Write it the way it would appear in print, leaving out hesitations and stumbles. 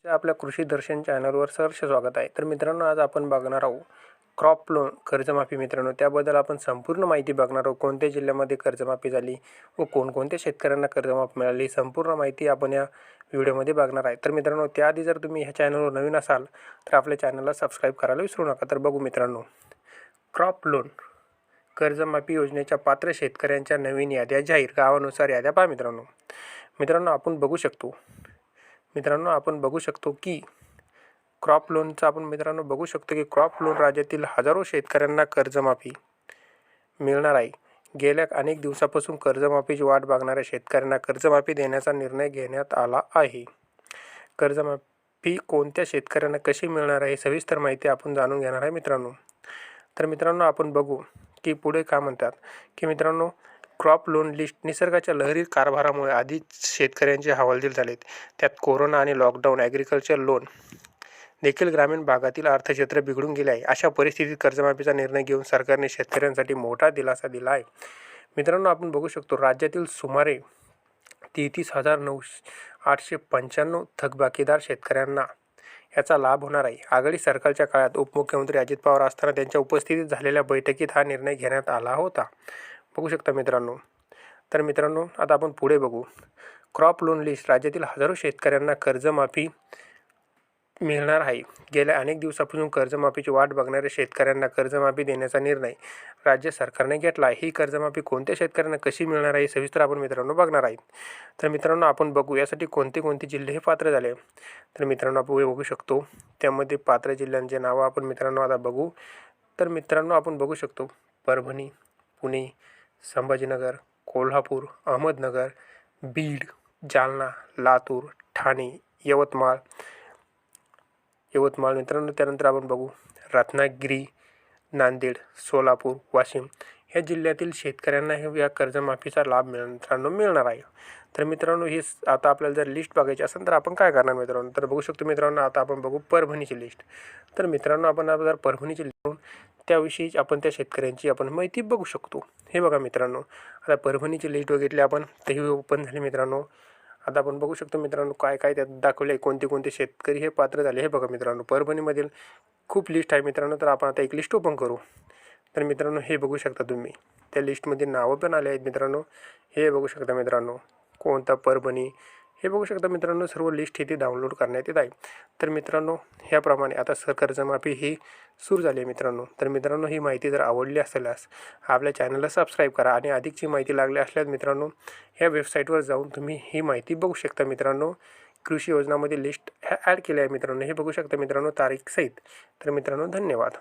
आपल्या कृषी दर्शन चॅनलवर सहर्ष स्वागत आहे. तर मित्रांनो, आज आपण बघणार आहोत क्रॉप लोन कर्जमाफी. मित्रांनो, त्याबद्दल आपण संपूर्ण माहिती बघणार आहोत. कोणत्या जिल्ह्यामध्ये कर्जमाफी झाली व कोणकोणत्या शेतकऱ्यांना कर्जमाफी मिळाली, संपूर्ण माहिती आपण या व्हिडिओमध्ये बघणार आहे. तर मित्रांनो, त्याआधी जर तुम्ही ह्या चॅनलवर नवीन असाल तर आपल्या चॅनलला सबस्क्राईब करायला विसरू नका. तर बघू मित्रांनो, क्रॉप लोन कर्जमाफी योजनेच्या पात्र शेतकऱ्यांच्या नवीन याद्या जाहीर. गावानुसार याद्या पहा मित्रांनो. मित्रांनो, आपण बघू शकतो की क्रॉप लोनचा क्रॉप लोन राज्यातील हजारो शेतकऱ्यांना कर्जमाफी मिळणार आहे. गेल्या अनेक दिवसापासून कर्जमाफीची वाट बघणाऱ्या शेतकऱ्यांना कर्जमाफी देण्याचा निर्णय घेण्यात आला आहे. कर्जमाफी कोणत्या शेतकऱ्यांना कशी मिळणार आहे, सविस्तर माहिती आपण जाणून घेणार आहे मित्रांनो. तर मित्रांनो, आपण बघू की पुढे काय म्हणतात की मित्रांनो, क्रॉप लोन लिस्ट निसर्गाच्या लहरी कारभारामुळे आधीच शेतकऱ्यांचे हवालदिल झालेत. त्यात कोरोना आणि लॉकडाऊन, ॲग्रिकल्चर लोन देखील ग्रामीण भागातील अर्थक्षेत्र बिघडून गेले आहे. अशा परिस्थितीत कर्जमाफीचा निर्णय घेऊन सरकारने शेतकऱ्यांसाठी मोठा दिलासा दिला आहे. मित्रांनो, आपण बघू शकतो राज्यातील सुमारे 33,895 थकबाकीदार शेतकऱ्यांना याचा लाभ होणार आहे. आघाडी सरकारच्या काळात उपमुख्यमंत्री अजित पवार असताना त्यांच्या उपस्थितीत झालेल्या बैठकीत हा निर्णय घेण्यात आला होता. बघू शकता मित्रांनो. तर मित्रांनो, आता आपण पुढे बघू. क्रॉप लोन लिस्ट राज्यातील हजारो शेतकऱ्यांना कर्जमाफी मिळणार आहे. गेल्या अनेक दिवसापासून कर्जमाफीची वाट बघणाऱ्या शेतकऱ्यांना कर्जमाफी देण्याचा निर्णय राज्य सरकारने घेतला आहे. ही कर्जमाफी कोणत्या शेतकऱ्यांना कशी मिळणार आहे, सविस्तर आपण मित्रांनो बघणार आहे. तर मित्रांनो, आपण बघू यासाठी कोणते कोणते जिल्हे हे पात्र झाले. तर मित्रांनो, आपण बघू शकतो त्यामध्ये पात्र जिल्ह्यांचे नावं आपण मित्रांनो आता बघू. तर मित्रांनो, आपण बघू शकतो परभणी, पुणे, संभाजीनगर, कोल्हापूर, अहमदनगर, बीड, जालना, लातूर, ठाणे, यवतमाळ मित्रांनो. त्यानंतर आपण बघू रत्नागिरी, नांदेड, सोलापूर, वाशिम या जिल्ह्यातील शेतकऱ्यांना या कर्जमाफीचा लाभ मिळणार आहे. तर मित्रांनो, हे आता आपल्याला जर लिस्ट बघायची असेल तर आपण काय करणार मित्रांनो. तर बघू शकतो मित्रांनो, आता आपण बघू परभणीची लिस्ट. तर मित्रांनो, आपण जर परभणीची लिस्ट त्याविषयी आपण त्या शेतकऱ्यांची आपण माहिती बघू शकतो. हे बघा मित्रांनो, आता परभणीची लिस्ट बघितली आपण, तर ही ओपन झाली मित्रांनो. आता आपण बघू शकतो मित्रांनो काय काय त्यात दाखवले आहे, कोणते कोणते शेतकरी हे पात्र झाले. हे बघा मित्रांनो, परभणीमधील खूप लिस्ट आहे मित्रांनो. तर आपण आता एक लिस्ट ओपन करू. तर मित्रांनो, हे बघू शकता तुम्ही, त्या लिस्टमध्ये नावं पण आले आहेत मित्रांनो. हे बघू शकता मित्रांनो, कोणता परभणी हे बघू शकता मित्रांनो. सर्व लिस्ट इथे डाउनलोड करण्यात येत आहे. तर मित्रांनो, ह्याप्रमाणे आता कर्जमाफी ही सुरू झाली आहे मित्रांनो. तर मित्रांनो, ही माहिती जर आवडली असल्यास आपल्या चॅनलला सबस्क्राईब करा आणि अधिकची माहिती लागली असल्यास मित्रांनो ह्या वेबसाईटवर जाऊन तुम्ही ही माहिती बघू शकता मित्रांनो. कृषी योजनामध्ये लिस्ट ॲड केली आहे मित्रांनो. हे बघू शकता मित्रांनो तारीख सहित. तर मित्रांनो, धन्यवाद.